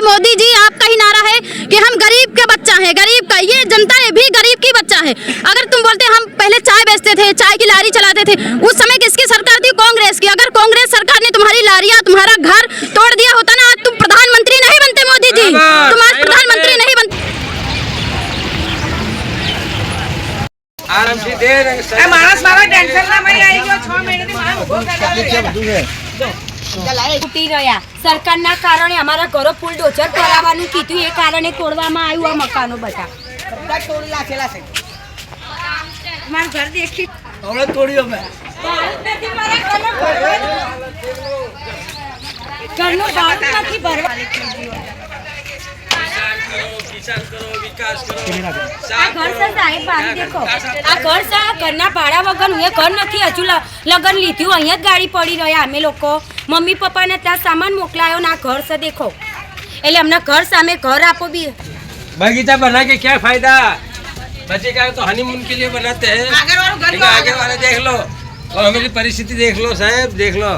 कि मोदी जी आपका ही नारा है कि हम गरीब के बच्चा है, गरीब का, ये जनता भी गरीब की बच्चा है। अगर तुम बोलते हम पहले चाय बेचते थे, चाय की लारी चलाते थे, उस समय किसकी सरकार थी? कांग्रेस की। अगर कांग्रेस सरकार ने तुम्हारी लारियां, तुम्हारा घर तोड़ दिया होता ना, आज तुम प्रधानमंत्री नहीं बनते मोदी जी, तुम आज प्रधानमंत्री नहीं बनते। मानस मारा टेंशन ना मई आई गयो 6 મહિનાથી મારા ઉભો તૂટી રહ્યા સરકારના કારણે અમારા ઘરો ફૂલ ડોઝર કરાવવાનું કીધું, એ કારણે તોડવામાં આવ્યું આ મકાનો બધા તોડી નાખેલા છે। મારું ઘર દેખી હવે તોડ્યો મેં ઘરનું ભાડું નથી ભરવા। આ ઘર છે સાહેબ, બારી દેખો, આ ઘર છે, ઘરના ભાડા વગર હું ઘર નથી, હજુ લગન લીધું, અહીંયા જ ગાડી પડી રહ્યા અમે લોકો, મમ્મી પપ્પાને ત્યાં સામાન મોકલાયો ને આ ઘર છે દેખો, એટલે અમને ઘર સામે ઘર આપો બી। बगीचा बना के क्या फायदा? बच्चे का तो हनीमून के लिए बनाते हैं, आगे वाले देख लो और हमारी परिस्थिति देख लो साहब, देख लो,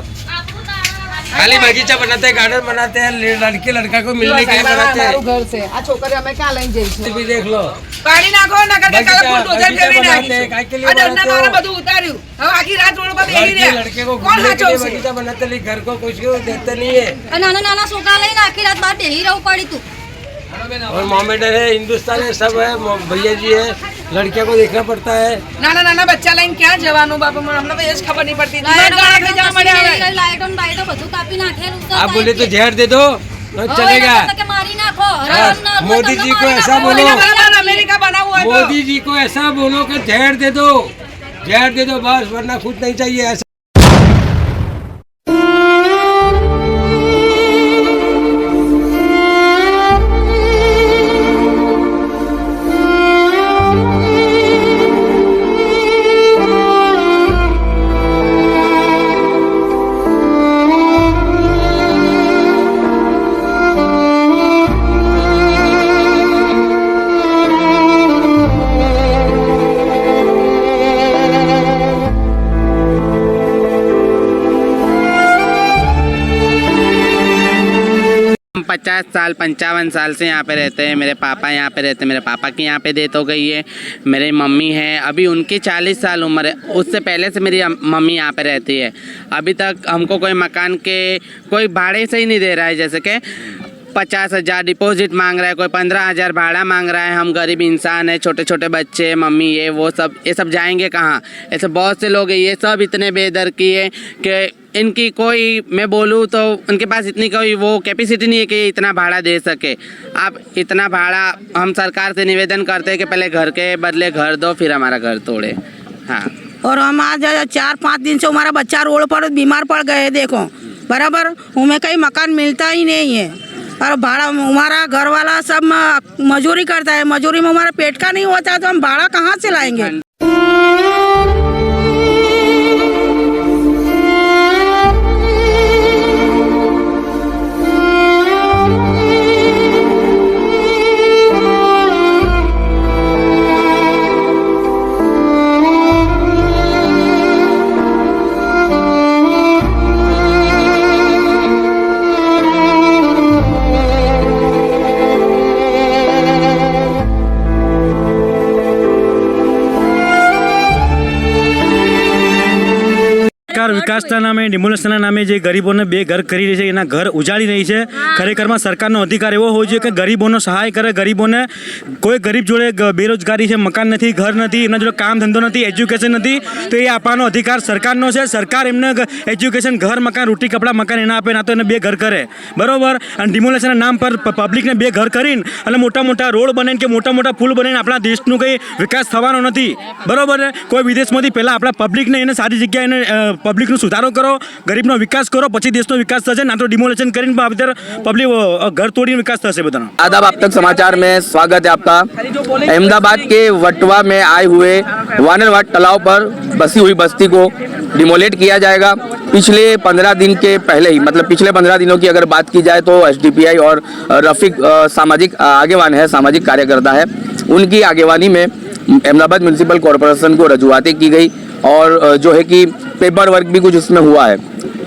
खाली बगीचा बनाते हैं, गार्डन बनाते हैं, लड़के लड़का को मिलने के लिए बनाते हैं। घर से आ छोकरी અમે ક્યાં લઈને જઈશું? भी देख लो, પાણી નાખો નકર કે કાલે ફૂલ ડોઝર ફેરવી बनाते हैं, काय के लिए નાખી આ बनाते મારા हैं? બધું ઉતાર્યું, હવે આખી રાત રોડ પર બેહી लड़के રહ્યા। लड़के को કોણ घूमने के लिए સાચવશે? बगीचा बनाते हैं, घर को कुछ को देते नहीं है। નાના નાના છોકરા લઈને આખી રાત બહાર બેહી રહેવું પડી તું। और मोमेडन है, हिंदुस्तान है, सब है, भैया जी है, लड़कियों को देखना पड़ता है। નાના નાના બચ્ચા લઈને ક્યાં જવાનું બાપા? મને તો એ જ ખબર નહીં પડતી। ગાણા થઈ જવા મળ્યા હવે। લાઈટો ને બાઈટો બધું કાપી નાખેલું છે आप बोले तो जहर दे दो, तो चलेगा। કે મારી નાખો। मोदी जी को ऐसा बोलो, બોલો અમેરિકા બનાવવું હોય તો मोदी जी को ऐसा बोलो कि जहर दे दो, जहर दे दो बस, वरना खुद नहीं चाहिए ऐसा। हम 50 साल 55 साल से यहाँ पे रहते हैं। मेरे पापा यहाँ पे रहते हैं, मेरे पापा की यहाँ पे डेथ हो गई है। मेरी मम्मी है, अभी उनकी 40 साल उम्र है, उससे पहले से मेरी मम्मी यहाँ पे रहती है। अभी तक हमको कोई मकान के कोई भाड़े से ही नहीं दे रहा है, जैसे कि 50,000 डिपॉजिट मांग रहा है, कोई 15,000 भाड़ा मांग रहा है। हम गरीब इंसान है, छोटे छोटे बच्चे, मम्मी ये वो सब, ये सब जाएंगे कहाँ? ऐसे बहुत से लोग हैं, ये सब इतने बेदर्दी है कि इनकी कोई, मैं बोलूँ तो उनके पास इतनी कोई वो कैपेसिटी नहीं है कि इतना भाड़ा दे सके। आप इतना भाड़ा, हम सरकार से निवेदन करते हैं कि पहले घर के बदले घर दो, फिर हमारा घर तोड़े। हाँ, और हम आज 4-5 दिन से हमारा बच्चा रोड पर बीमार पड़ गए, देखो बराबर, हमें कहीं मकान मिलता ही नहीं है। और भाड़ा, हमारा घर वाला सब मजदूरी करता है, मजदूरी में हमारा पेट का नहीं होता है, तो हम भाड़ा कहाँ से लाएंगे? વિકાસના નામે, ડિમોલેશનના નામે જે ગરીબોને બે ઘર કરી રહી છે, એના ઘર ઉજાડી રહી છે। ખરેખરમાં સરકારનો અધિકાર એવો હોય છે કે ગરીબોનો સહાય કરે। ગરીબોને, કોઈ ગરીબ જોડે બેરોજગારી છે, મકાન નથી, ઘર નથી, એમના જોડે કામ ધંધો નથી, એજ્યુકેશન નથી, તો એ આપવાનો અધિકાર સરકારનો છે। સરકાર એમને એજ્યુકેશન, ઘર, મકાન, રોટી કપડાં, મકાન એના આપે, ના તો એને બે ઘર કરે, બરાબર। અને ડિમોલેશનના નામ પર પબ્લિકને બે ઘર કરીને અને મોટા મોટા રોડ બનાવીને કે મોટા મોટા પુલ બનાવીને આપણા દેશનું કંઈ વિકાસ થવાનો નથી, બરાબર। કોઈ વિદેશમાંથી પહેલાં આપણા પબ્લિકને એને સારી જગ્યાએ એને પબ્લિકનો સુધારો કરો, ગરીબનો વિકાસ કરો, પછી દેશનો વિકાસ થશે। ના તો ડિમોલેશન કરીને પબ્લિક घर तोड़ी विकास थશે બધાનો। आदाब, आप तक समाचार में स्वागत है आपका। अहमदाबाद के वटवा में आए हुए वानरवाट तालाब पर बसी हुई बस्ती को डिमोलेट किया जाएगा। पिछले 15 दिन के पहले ही, मतलब पिछले 15 दिनों की अगर बात की जाए तो एसडीपीआई और रफीक सामाजिक आगेवान है, सामाजिक कार्यकर्ता है, उनकी आगेवानी में अहमदाबाद म्यूनिसिपल कॉरपोरेशन को रजूआतें की गई और जो है कि पेपर वर्क भी कुछ उसमें हुआ है।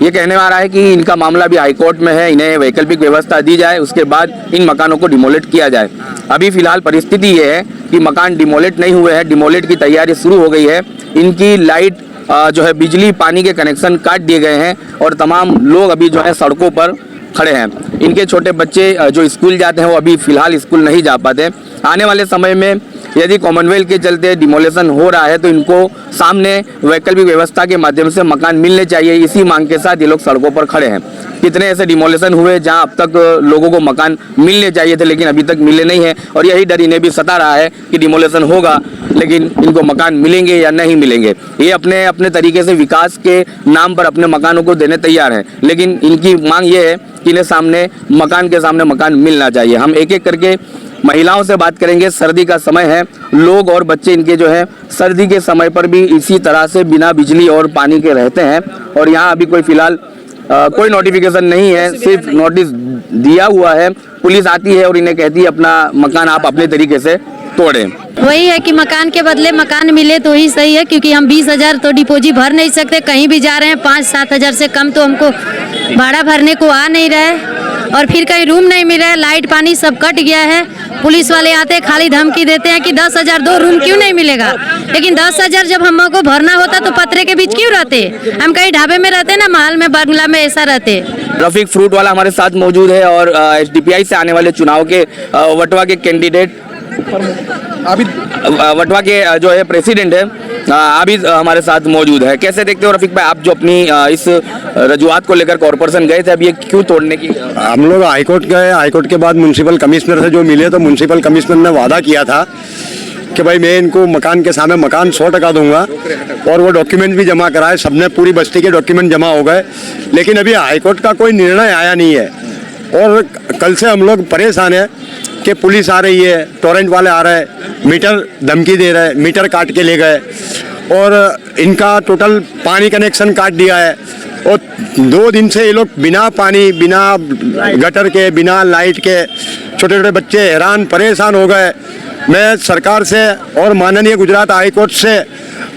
ये कहने आ रहा है कि इनका मामला भी हाई कोर्ट में है, इन्हें वैकल्पिक व्यवस्था दी जाए, उसके बाद इन मकानों को डिमोलेट किया जाए। अभी फिलहाल परिस्थिति ये है कि मकान डिमोलेट नहीं हुए हैं, डिमोलेट की तैयारी शुरू हो गई है। इनकी लाइट जो है बिजली पानी के कनेक्शन काट दिए गए हैं और तमाम लोग अभी जो है सड़कों पर खड़े हैं। इनके छोटे बच्चे जो स्कूल जाते हैं वो अभी फिलहाल स्कूल नहीं जा पाते। आने वाले समय में यदि कॉमनवेल्थ के चलते डिमोलेशन हो रहा है तो इनको सामने वैकल्पिक व्यवस्था के माध्यम से मकान मिलने चाहिए। इसी मांग के साथ ये लोग सड़कों पर खड़े हैं। कितने ऐसे डिमोलेशन हुए जहां अब तक लोगों को मकान मिलने चाहिए थे लेकिन अभी तक मिले नहीं है और यही डर इन्हें भी सता रहा है कि डिमोलेशन होगा लेकिन इनको मकान मिलेंगे या नहीं मिलेंगे। ये अपने अपने तरीके से विकास के नाम पर अपने मकानों को देने तैयार हैं, लेकिन इनकी मांग ये है कि इन्हें सामने मकान के सामने मकान मिलना चाहिए। हम एक एक करके महिलाओं से बात करेंगे। सर्दी का समय है, लोग और बच्चे इनके जो है सर्दी के समय पर भी इसी तरह से बिना बिजली और पानी के रहते हैं और यहाँ अभी कोई फिलहाल कोई नोटिफिकेशन नहीं है, सिर्फ नोटिस दिया हुआ है। पुलिस आती है और इन्हें कहती है अपना मकान आप अपने तरीके से तोड़ें। वही है कि मकान के बदले मकान मिले तो ही सही है, क्योंकि हम 20,000 तो डिपोजिट भर नहीं सकते। कहीं भी जा रहे हैं 5-7 हज़ार से कम तो हमको भाड़ा भरने को आ नहीं रहा है और फिर कहीं रूम नहीं मिल रहा है। लाइट पानी सब कट गया है। पुलिस वाले आते हैं खाली धमकी देते हैं कि 10,000 दो रूम क्यों नहीं मिलेगा, लेकिन 10,000 जब हमको भरना होता तो पत्रे के बीच क्यों रहते? हम कहीं ढाबे में रहते ना, महल में बंगला में ऐसा रहते। रफीक फ्रूट वाला हमारे साथ मौजूद है और SDPI से आने वाले चुनाव के वटवा के कैंडिडेट अभी वटवा के जो है प्रेसिडेंट है अभी हमारे साथ मौजूद है। कैसे देखते हो रफीक भाई, आप जो अपनी इस रजूआत को लेकर कॉर्पोरेशन गए थे, अब ये क्यों तोड़ने की? हम लोग हाईकोर्ट गए, हाईकोर्ट के बाद म्युनिसिपल कमिश्नर से जो मिले तो म्युनिसिपल कमिश्नर ने वादा किया था कि भाई मैं इनको मकान के सामने मकान 100% दूंगा और वो डॉक्यूमेंट भी जमा कराए। सबने पूरी बस्ती के डॉक्यूमेंट जमा हो गए, लेकिन अभी हाईकोर्ट का कोई निर्णय आया नहीं है और कल से हम लोग परेशान हैं कि पुलिस आ रही है, टोरेंट वाले आ रहे हैं, मीटर धमकी दे रहे हैं, मीटर काट के ले गए और इनका टोटल पानी कनेक्शन काट दिया है और 2 दिन से ये लोग बिना पानी, बिना गटर के, बिना लाइट के छोटे छोटे बच्चे हैरान परेशान हो गए। मैं सरकार से और माननीय गुजरात हाई कोर्ट से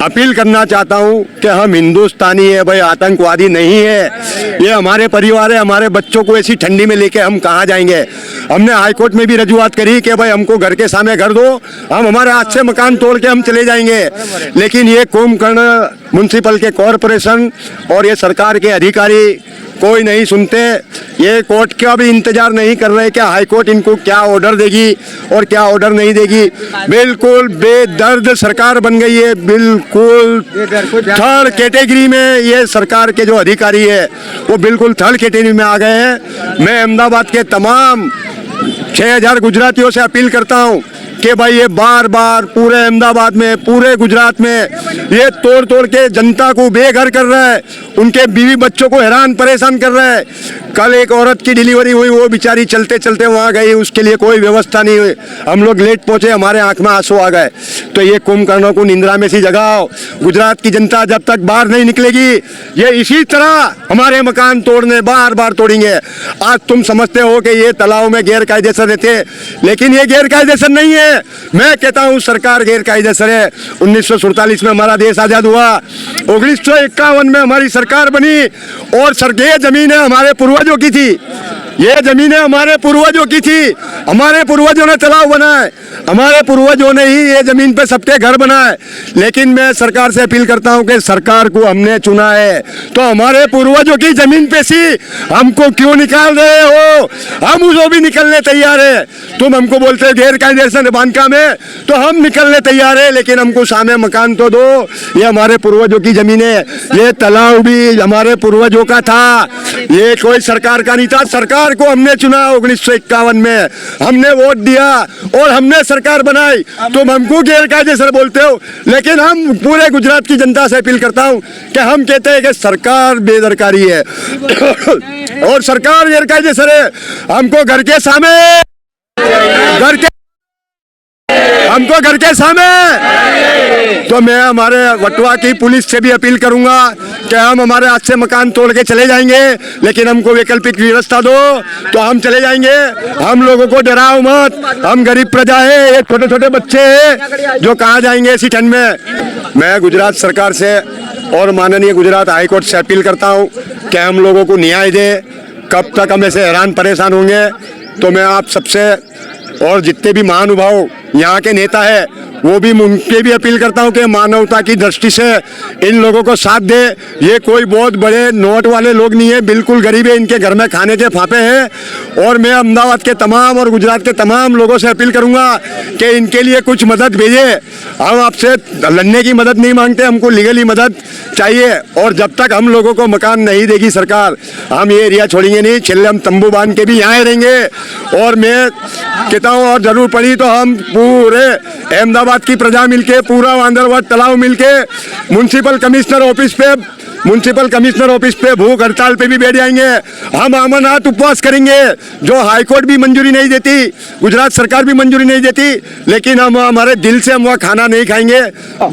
अपील करना चाहता हूं कि हम हिंदुस्तानी है भाई, आतंकवादी नहीं है। ये हमारे परिवार है, हमारे बच्चों को ऐसी ठंडी में लेके हम कहाँ जाएंगे। हमने हाई कोर्ट में भी रजूआत करी कि भाई हमको घर के सामने घर दो, हम हमारे हाथ से मकान तोड़ के हम चले जाएंगे, लेकिन ये कुंभकर्ण म्युनिसिपल के कॉरपोरेशन और ये सरकार के अधिकारी कोई नहीं सुनते। ये कोर्ट का भी इंतजार नहीं कर रहे कि हाई कोर्ट इनको क्या ऑर्डर देगी और क्या ऑर्डर नहीं देगी। बिल्कुल बेदर्द सरकार बन गई है, बिल्कुल थर्ड कैटेगरी में ये सरकार के जो अधिकारी है वो बिल्कुल थर्ड कैटेगरी में आ गए हैं। मैं अहमदाबाद के तमाम 6,000 गुजरातियों से अपील करता हूँ कि भाई ये बार बार पूरे अहमदाबाद में, पूरे गुजरात में ये तोड़ तोड़ के जनता को बेघर कर रहा है, उनके बीवी बच्चों को हैरान परेशान कर रहा है। कल एक औरत की डिलीवरी हुई, वो बेचारी चलते चलते वहाँ गई, उसके लिए कोई व्यवस्था नहीं हुई। हम लोग लेट पहुँचे, हमारे आंख में आंसू आ गए। तो ये कुंभकर्णों को निंद्रा में सी जगाओ। गुजरात की जनता जब तक बाहर नहीं निकलेगी ये इसी तरह हमारे मकान तोड़ने बार बार तोड़ेंगे। आज तुम समझते हो कि ये तालाब में गैर कायदेसर रहते, लेकिन ये गैर कायदेसर नहीं है। मैं कहता हूँ सरकार गैर कायदेसर है। 1947 में हमारा देश आजाद हुआ, 1951 में हमारी सरकार बनी और ये जमीनें हमारे पूर्वजों की थी, ये जमीनें हमारे पूर्वजों की थी। हमारे पूर्वजों ने तालाब बनाए, हमारे पूर्वजों ने ही ये जमीन पे सबके घर बनाए। लेकिन मैं सरकार से अपील करता हूँ कि सरकार को हमने चुना है तो हमारे पूर्वजों की जमीन पे से हमको क्यों निकाल रहे हो? हम उसको भी निकलने तैयार है। तुम हमको बोलते हो गैर कायदेसर बांधकाम है तो हम निकलने तैयार है, लेकिन हमको सामने मकान तो दो। ये हमारे पूर्वजों की जमीन है, ये तालाब भी हमारे पूर्वजों का था, ये कोई सरकार का नहीं था। सरकार को हमने चुना 1951 में, हमने वोट दिया और हमने सरकार बनाई। तुम हमको गैर कायदेसर बोलते हो, लेकिन हम पूरे गुजरात की जनता से अपील करता हूं कि हम कहते हैं कि सरकार बेदरकारी है और सरकार गैर कायदेसर है। हमको घर के सामने तो मैं हमारे वटवा की पुलिस से भी अपील करूंगा कि हम हमारे हाथ से मकान तोड़ के चले जाएंगे, लेकिन हमको वैकल्पिक व्यवस्था दो तो हम चले जाएंगे। हम लोगों को डराओ मत, हम गरीब प्रजा है, ये छोटे छोटे बच्चे हैं जो कहाँ जाएंगे ऐसी ठंड में। मैं गुजरात सरकार से और माननीय गुजरात हाईकोर्ट से अपील करता हूँ कि हम लोगों को न्याय दे। कब तक हम ऐसे हैरान परेशान होंगे। तो मैं आप सबसे और जितने भी महानुभाव यहाँ के नेता है वो भी उनके भी अपील करता हूँ कि मानवता की दृष्टि से इन लोगों को साथ दे। ये कोई बहुत बड़े नोट वाले लोग नहीं है, बिल्कुल गरीब है, इनके घर में खाने के फाफे हैं। और मैं अहमदाबाद के तमाम और गुजरात के तमाम लोगों से अपील करूँगा कि इनके लिए कुछ मदद भेजे। हम आपसे लड़ने की मदद नहीं मांगते, हमको लीगली मदद चाहिए। और जब तक हम लोगों को मकान नहीं देगी सरकार, हम ये एरिया छोड़ेंगे नहीं। छिल्ले हम तंबू बांध के भी यहाँ रहेंगे। और मैं कहता हूँ और जरूर पड़ी तो हम पूरे अहमदाबाद की प्रजा मिलके, पूरा वांदरवाट तालाब मिलके म्युनिसिपल कमिश्नर ऑफिस पे भूख हड़ताल पे भी बैठ जाएंगे। हम अमरनाथ उपवास करेंगे। जो हाईकोर्ट भी मंजूरी नहीं देती, गुजरात सरकार भी मंजूरी नहीं देती, लेकिन हम हमारे दिल से हम वहाँ खाना नहीं खाएंगे,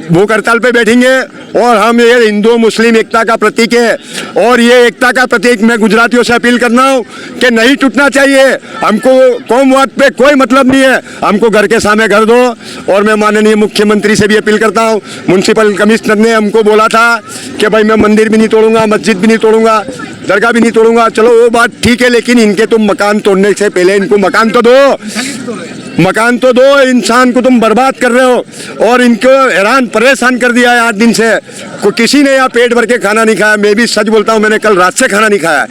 भूख हड़ताल पे बैठेंगे। और हम ये हिंदू मुस्लिम एकता का प्रतीक है। और ये एकता का प्रतीक मैं गुजरातियों से अपील करना हूँ कि नहीं टूटना चाहिए। हमको कौमवाद पे कोई मतलब नहीं है, हमको घर के सामने घर दो। और मैं माननीय मुख्यमंत्री से भी अपील करता हूँ। म्युनिसिपल कमिश्नर ने हमको बोला था कि भाई मैं मंदिर भी नहीं तोड़ूंगा, मस्जिद भी नहीं तोड़ूंगा, दरगाह भी नहीं तोड़ूंगा। चलो वो बात ठीक है, लेकिन इनके तुम मकान तोड़ने से पहले इनको मकान तो दो। इंसान को तुम बर्बाद कर रहे हो और इनको हैरान परेशान कर दिया है 8 दिन से। किसी ने यहाँ पेट भर के खाना नहीं खाया। मैं भी सच बोलता हूँ, मैंने कल रात से खाना नहीं खाया।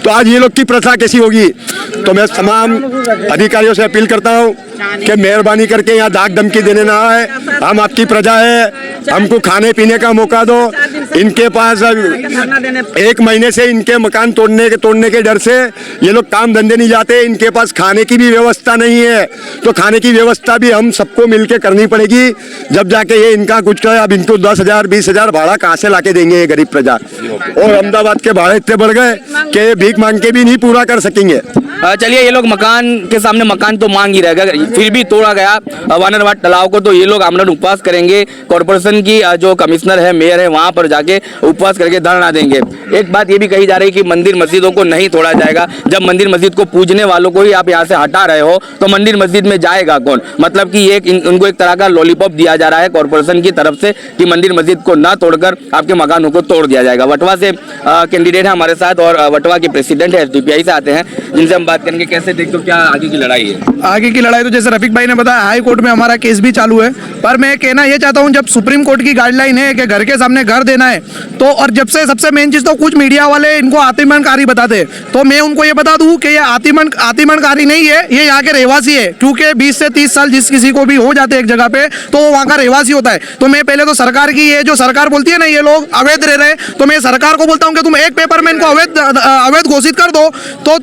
तो आज ये लोग की प्रथा कैसी होगी। तो मैं तमाम अधिकारियों से अपील करता हूँ कि मेहरबानी करके यहाँ दाग धमकी देने ना आए। हम आपकी प्रजा है, हमको खाने पीने का मौका दो। इनके पास 1 महीने से इनके मकान तोड़ने के डर से ये लोग काम धंधे नहीं जाते। इनके पास खाने की भी व्यवस्था नहीं है। तो खाने की व्यवस्था भी हम सबको मिलके करनी पड़ेगी, जब जाके ये इनका कुछ है। अब इनको 10,000 20,000 भाड़ा कहाँ से लाके देंगे ये गरीब प्रजा। और अहमदाबाद के भाड़े इतने बढ़ गए कि ये भीख मांग के भी नहीं पूरा कर सकेंगे। चलिए, ये लोग मकान के सामने मकान तो मांग ही रहेगा, फिर भी तोड़ा गया वानरवाट तालाब को, तो ये लोग आमरण उपवास करेंगे। कॉर्पोरेशन की जो कमिश्नर है, मेयर है, वहां पर जाके उपवास करके धरना देंगे। एक बात ये भी कही जा रही है कि मंदिर मस्जिदों को नहीं तोड़ा जाएगा। जब मंदिर मस्जिद को पूजने वालों को ही आप यहाँ से हटा रहे हो तो मंदिर मस्जिद में जाएगा कौन। मतलब कि उनको एक तरह का लॉलीपॉप दिया जा रहा है कॉर्पोरेशन की तरफ से कि मंदिर मस्जिद को ना तोड़कर आपके मकानों को तोड़ दिया जाएगा। वटवा से कैंडिडेट है हमारे साथ और वटवा के प्रेसिडेंट है, SDPI से आते हैं, जिनसे हम बात करेंगे। कैसे देखते हो, क्या आगे की लड़ाई है? आगे की लड़ाई तो जैसे रफीक भाई ने बताया, हाई कोर्ट में हमारा केस भी चालू है। पर मैं कहना ये चाहता हूँ, जब सुप्रीम कोर्ट की गाइडलाइन है कि घर के सामने घर देना है, तो और जब से सबसे मेन चीज तो कुछ मीडिया वाले इनको आतिमनकारी बताते हैं, तो मैं उनको ये बता दूं कि ये आतिमनकारी नहीं है, ये यहाँ के रहवासी है। क्योंकि 20 से 30 साल जिस किसी को भी हो जाते हैं एक जगह पे, तो वो वहाँ का रहवासी होता है। तो मैं पहले तो सरकार की, ये जो सरकार बोलती है ना ये लोग अवैध रह रहे हैं, तो मैं सरकार को बोलता हूँ कि तुम एक पेपर में इनको अवैध घोषित कर दो, तो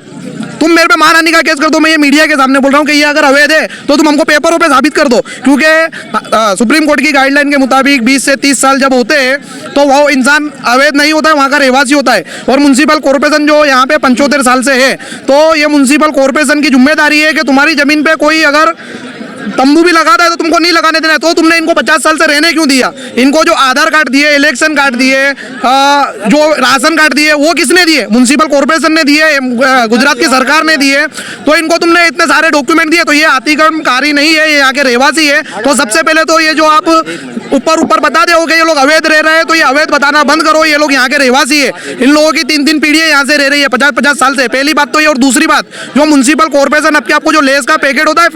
तुम मेरे पे मानहानि का केस कर दो। मैं ये मीडिया के सामने बोल रहा हूँ कि ये अगर अवैध है तो तुम हमको पेपरों पे साबित कर दो। क्योंकि सुप्रीम कोर्ट की गाइडलाइन के मुताबिक 20 से 30 साल जब होते हैं तो वो इंसान अवैध नहीं होता है, वहाँ का रहवासी होता है। और म्युनिसिपल कॉर्पोरेशन जो यहाँ पे 75 साल से है, तो ये म्युनिसिपल कॉर्पोरेशन की जिम्मेदारी है कि तुम्हारी जमीन पे कोई अगर तंबू भी लगाता है तो तुमको नहीं लगाने देना है। तो तुमने इनको 50 साल से रहने क्यों दिया? इनको जो आधार कार्ड दिए, इलेक्शन कार्ड दिए, जो राशन कार्ड दिए, वो किसने दिए? म्युनिसिपल कॉर्पोरेशन ने दिए, गुजरात की सरकार ने दिए। तो इनको तुमने इतने सारे डॉक्यूमेंट दिए, तो ये अतिक्रमणकारी नहीं है, ये यहाँ के रहवासी है। तो सबसे पहले तो ये जो आप ऊपर बता दे हो कि ये लोग अवैध रह रहे हैं, तो ये अवैध बताना बंद करो। ये लोग यहाँ के रहवासी है, इन लोगों की 3-3 पीढ़ियां यहाँ से रह रही है 50-50 साल से। पहली बात तो ये। और दूसरी बात, जो म्युनिसिपल कॉर्पोरेशन आपको जो लेस का पैकेट होता है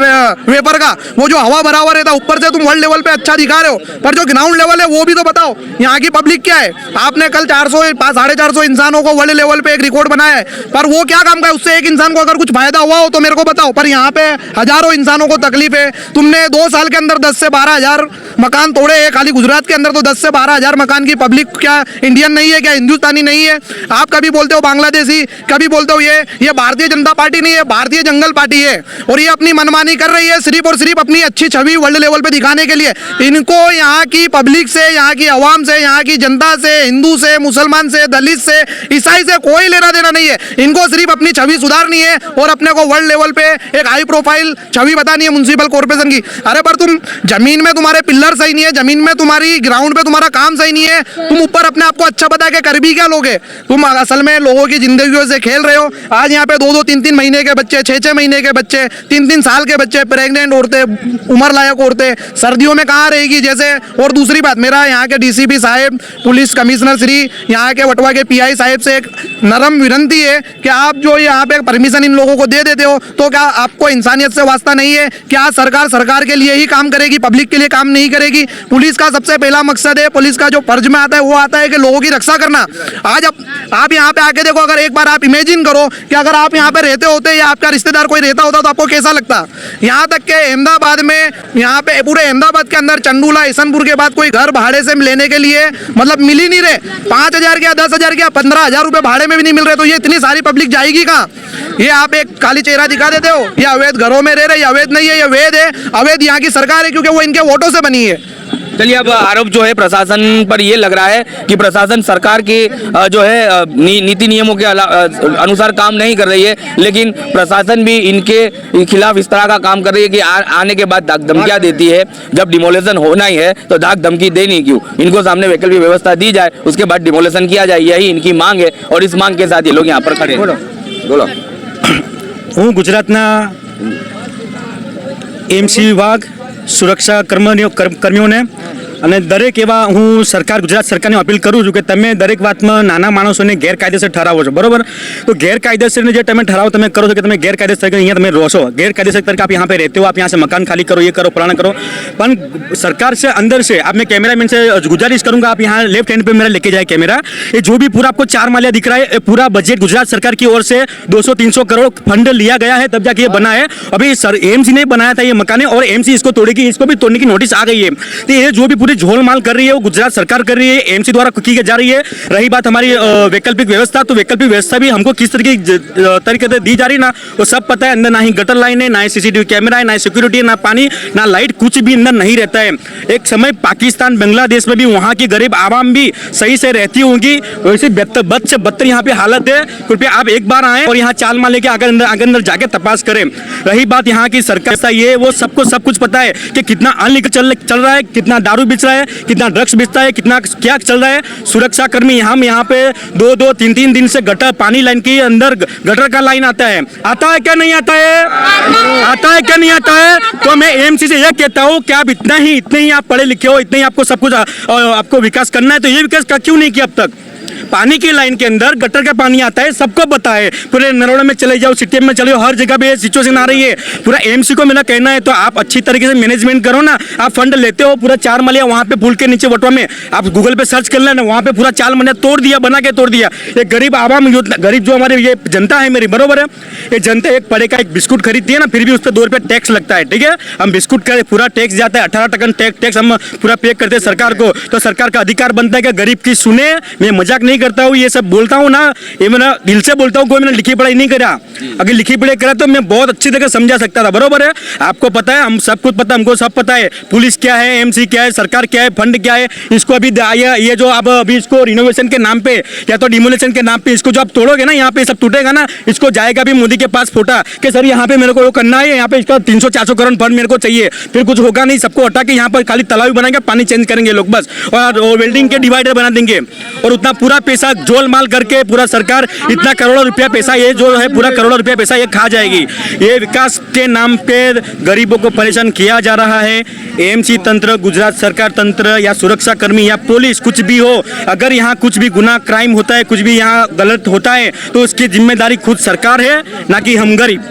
वेपर का, वो जो हवा भरा हुआ रहता है, ऊपर से तुम वर्ल्ड लेवल पे अच्छा दिखा रहे हो, पर जो ग्राउंड लेवल है वो भी तो बताओ, यहाँ की पब्लिक क्या है। आपने कल 400-450 इंसानों को वर्ल्ड लेवल पे एक रिकॉर्ड बनाया है, पर वो क्या काम का है? उससे एक इंसान को अगर कुछ फायदा हुआ हो तो मेरे को बताओ। पर यहाँ पे हजारों इंसानों को तकलीफ है। तुमने 2 साल के अंदर 10 से 12 हजार मकान तोड़े हैं। खाली गुजरात के अंदर तो 10 से 12 हजार मकान की पब्लिक क्या इंडियन नहीं है, क्या हिंदुस्तानी नहीं है? आप कभी बोलते हो बांग्लादेशी, कभी बोलते हो ये भारतीय जनता पार्टी नहीं है, भारतीय जंगल पार्टी है। और ये अपनी मनमानी कर रही है सिर्फ और सिर्फ अपनी अच्छी छवि वर्ल्ड लेवल पे दिखाने के लिए। इनको यहाँ की पब्लिक से, यहाँ की आवाम से, यहाँ की जनता से, हिंदू से, मुसलमान से, दलित से, ईसाई से कोई लेना देना नहीं है। इनको सिर्फ अपनी छवि सुधारनी है और अपने को वर्ल्ड लेवल पे एक हाई प्रोफाइल छवि बतानी है म्युनिसिपल कॉर्पोरेशन की। अरे पर तुम जमीन में तुम्हारे पिलर सही नहीं है, जमीन जमीन में तुम्हारी ग्राउंड पे तुम्हारा काम सही नहीं है, तुम ऊपर अपने आप को अच्छा बता के कर भी क्या लोगे? तुम असल में लोगों की जिंदगियों से खेल रहे हो। आज यहाँ पे 2-2, 3-3 महीने के बच्चे, 6-6 महीने के बच्चे, 3-3 साल के बच्चे, प्रेग्नेंट औरतें, उम्र लायक औरतें सर्दियों में कहाँ रहेगी? जैसे और दूसरी बात, मेरा यहाँ के डीसीपी साहब, पुलिस कमिश्नर श्री, यहाँ के वटवा के पीआई साहब से एक नरम विनती है कि आप जो यहाँ पे परमिशन इन लोगों को दे देते हो, तो क्या आपको इंसानियत से वास्ता नहीं है? क्या सरकार के लिए ही काम करेगी, पब्लिक के लिए काम नहीं करेगी? पुलिस का सबसे पहला मकसद है, पुलिस का जो फर्ज में आता है वो आता है कि लोगों की रक्षा करना। आज आप यहाँ पे आके देखो, अगर एक बार आप इमेजिन करो कि अगर आप यहाँ पे रहते होते या आपका रिश्तेदार कोई रहता होता तो आपको कैसा लगता? यहाँ तक के अहमदाबाद में, यहाँ पे पूरे अहमदाबाद के अंदर चंडूला, ईसनपुर के बाद कोई घर भाड़े से लेने के लिए मतलब मिल ही नहीं रहे। 5,000 के, 10,000 के, 15,000 रुपए भाड़े में भी नहीं मिल रहे। तो ये इतनी सारी पब्लिक जाएगी कहाँ? ये आप एक काली चेहरा दिखा देते हो। ये अवैध घरों में रह रहे, ये अवैध नहीं है, ये वैध है। अवैध यहाँ की सरकार है, क्योंकि वो इनके वोटों से बनी है। चलिए, अब आरोप जो है प्रशासन पर ये लग रहा है कि प्रशासन सरकार के जो है नीति नियमों के अनुसार काम नहीं कर रही है, लेकिन प्रशासन भी इनके खिलाफ इस तरह का काम कर रही है कि आने के बाद धाक धमकियां देती है। जब डिमोलेशन होना ही है तो धाक धमकी देनी क्यों? इनको सामने वैकल्पिक व्यवस्था दी जाए, उसके बाद डिमोलेशन किया जाए, यही इनकी मांग है। और इस मांग के साथ ये लोग यहाँ पर खड़े हैं। बोलो। હું ગુજરાતના એમસી વિભાગ સુરક્ષા કર્મીઓને અને દરેક એવા હું ગુજરાત સરકારને અપીલ કરું છું કે તમે દરેક વાતમાં નાના માણસોને ગેરકાયદેસર ઠરાવો છો, બરોબર? તો ગેરકાયદેસરને જે તમે ઠરાવ તમે કરો છો કે તમે ગેરકાયદેસર તરીકે અહીંયા તમે રહો છો, ગેરકાયદેસર तरीके आप यहाँ पे रहते हो, आप यहाँ से मकान खाली करो, ये करो, फलाना करो। पर सरकार से अंदर से आप, मैं कैमरामैन से गुजारिश करूंगा, आप यहाँ लेफ्ट हैंड पे मेरा लेके जाए कैमरा। ये जो भी पूरा आपको 4 मालिया दिख रहा है, पूरा बजट गुजरात सरकार की ओर से 200-300 करोड़ फंड लिया गया है, तब जाके ये बना है। अभी सर एएमसी ने बनाया था ये मकान, और एएमसी इसको तोड़ेगी, इसको भी तोड़ने की नोटिस आ गई है। तो ये जो भी पूरी झोलमाल कर रही है वो गुजरात सरकार कर रही है, एएमसी द्वारा की जा रही है। रही बात हमारी वैकल्पिक व्यवस्था, तो वैकल्पिक व्यवस्था भी हमको किस तरीके से दी जा रही ना, वो सब पता है। अंदर ना ही गटर लाइन है, ना ही सीसीटीवी कैमरा है, ना ही सिक्योरिटी है, ना पानी, ना लाइट, कुछ भी अंदर नहीं रहता है। एक समय पाकिस्तान, बांग्लादेश में भी वहाँ की गरीब आवाम भी सही से रहती होंगी, वैसे बद से बदतर यहाँ पे हालत है। कृपया आप एक बार आए और यहाँ चाल माल लेके आगे अंदर जाके तपास करें। रही बात यहाँ की सरकार, ये वो सबको सब कुछ पता है कि कितना अनलीगल चल रहा है, कितना दारू बेच रहा है, कितना ड्रग्स बेचता है, कितना क्या चल रहा है। सुरक्षा कर्मी हम यहाँ पे 2-2, 3-3 दिन से गटर, पानी लाइन के अंदर गटर का लाइन आता है क्या नहीं आता है? आता है क्या नहीं आता है? तो मैं एएमसी से यह कहता हूँ कि आप इतने ही आप पढ़े लिखे हो, इतने ही आपको सब कुछ आपको विकास करना है, तो ये विकास क्यों नहीं किया अब तक? पानी की लाइन के अंदर गटर का पानी आता है, सबको पता है। पूरे नरोड़ा में चले जाओ, सिटी में चले जाओ, हर जगह पे सिचुएशन आ रही है। पूरा एएमसी को मेरा कहना है तो आप अच्छी तरीके से मैनेजमेंट करो ना। आप फंड लेते हो, पूरा 4 मालिया वहाँ पे पुल के नीचे वटवा में आप गूगल पे सर्च कर लेना, वहाँ पे पूरा 4 मालिया तोड़ दिया, बना के तोड़ दिया। एक गरीब आवाम, गरीब जो हमारे ये जनता है मेरी, बरोबर है, ये जनता एक पड़े का एक बिस्कुट खरीदती है ना, फिर भी उस पर 2 रुपये टैक्स लगता है, ठीक है? हम बिस्कुट का पूरा टैक्स जाता है, 18% टैक्स हम पूरा पे करते हैं सरकार को। तो सरकार का अधिकार बनता है कि गरीब की सुने। मैं मजाक नहीं करता हूँ, ये सब बोलता हूँ ना, ये मैंने दिल से बोलता हूँ। कोई मैंने लिखी पढ़ाई नहीं करा, अगर लिखी पढ़ाई करा तो मैं बहुत अच्छी तरह समझा सकता था, बरोबर है? आपको पता है, हम सब कुछ पता, हमको सब पता है, पुलिस क्या है, एएमसी क्या है, सरकार क्या है, फंड क्या है। इसको अभी ये जो आप अभी इसको रिनोवेशन के नाम पे या तो डिमोलेशन के नाम पे इसको जो आप तोड़ोगे ना, यहाँ पे सब टूटेगा ना, इसको जाएगा भी मोदी के पास फोटा कि सर यहाँ पे मेरे को वो करना है, यहाँ पे इसका 300-400 करोड़ फंड मेरे को चाहिए। फिर कुछ होगा नहीं, सबको हटा के यहाँ पर खाली तालाब बनाएंगे, पानी चेंज करेंगे लोग बस, और वेल्डिंग के डिवाइडर बना देंगे, और उतना पूरा पैसा जोल माल करके पूरा सरकार इतना करोड़ों रुपया पैसा, ये जो है पूरा करोड़ों रुपया पैसा ये खा जाएगी। ये विकास के नाम पे गरीबों को परेशान किया जा रहा है। एएमसी तंत्र, गुजरात सरकार तंत्र या सुरक्षा कर्मी या पुलिस, कुछ भी हो, अगर यहाँ कुछ भी गुनाह, क्राइम होता है, कुछ भी यहाँ गलत होता है, तो उसकी जिम्मेदारी खुद सरकार है, ना कि हम गरीब।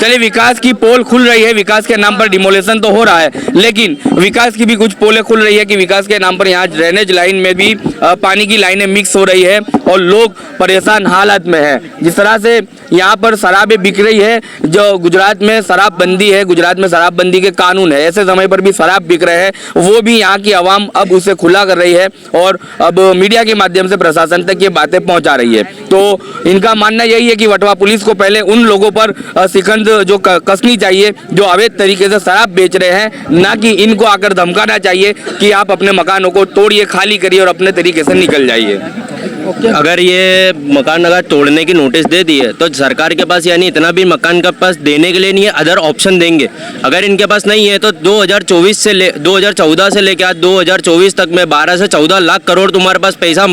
चलिए, विकास की पोल खुल रही है, विकास के नाम पर डिमोलेशन तो हो रहा है, लेकिन विकास की भी कुछ पोलें खुल रही है कि विकास के नाम पर यहाँ ड्रेनेज लाइन में भी पानी की लाइनें मिक्स हो रही है और लोग परेशान हालत में है। जिस तरह से यहाँ पर शराबें बिक रही है, जो गुजरात में शराबबंदी है, गुजरात में शराबबंदी के कानून है, ऐसे समय पर भी शराब बिक रहे हैं, वो भी यहाँ की आवाम अब उसे खुला कर रही है और अब मीडिया के माध्यम से प्रशासन तक ये बातें पहुँचा रही है। तो इनका मानना यही है कि वटवा पुलिस को पहले उन लोगों पर शिकंज जो कसनी चाहिए जो अवैध तरीके से शराब बेच रहे हैं, ना कि इनको आकर धमकाना चाहिए कि आप अपने मकानों को तोड़िए, खाली करिए और अपने तरीके से निकल जाइए। अगर ये मकान अगर तोड़ने की नोटिस दे दी है तो सरकार के पास यानी इतना भी मकान का पास देने के लिए नहीं है, अदर ऑप्शन देंगे। अगर इनके पास नहीं है तो 2014 से लेकर आज 2024 तक में 12 से 14 लाख करोड़ तुम्हारे पास पैसा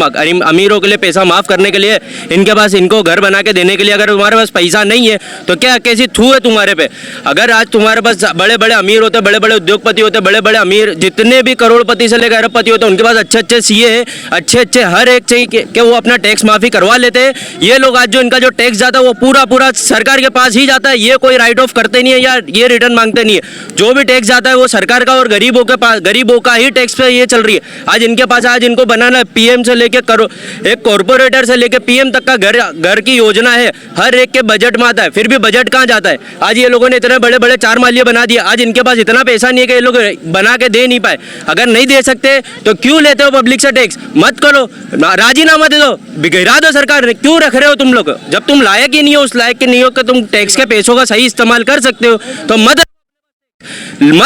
अमीरों के लिए पैसा माफ करने के लिए इनके पास इनको घर बना के देने के लिए अगर तुम्हारे पास पैसा नहीं है तो क्या कैसी थू है तुम्हारे पे। अगर आज तुम्हारे पास बड़े बड़े अमीर होते, बड़े बड़े उद्योगपति होते, बड़े बड़े अमीर जितने भी करोड़पति से लेकर अरबपति होते उनके पास अच्छे अच्छे सीए है, अच्छे हर एक चाहिए कि वो अपना टैक्स माफी करवा लेते हैं। ये लोग आज जो इनका जो टैक्स जाता है वो पूरा सरकार के पास ही जाता है, ये कोई राइट ऑफ करते नहीं है या ये रिटर्न मांगते नहीं है। जो भी टैक्स जाता है वो सरकार का और गरीबों के पास, गरीबों का ही टैक्स पे ये चल रही है। आज इनके पास आज इनको बनाना पीएम से लेके एक कॉर्पोरेटर से लेके पीएम तक का घर की योजना है, हर एक के बजट में आता है, फिर भी बजट कहाँ जाता है। आज ये लोगों ने इतने बड़े बड़े 4 मालिये बना दिए, आज इनके पास इतना पैसा नहीं है कि ये लोग बना के दे नहीं पाए। अगर नहीं दे सकते तो क्यों लेते हो पब्लिक से टैक्स? मत करो, राजीनामा दे दो, गिरा दो सरकार ने, क्यों रख रहे हो तुम लोग? जब तुम लायक ही नहीं हो, उस लायक के नहीं हो कि तुम टैक्स के पैसों का सही इस्तेमाल कर सकते हो तो मत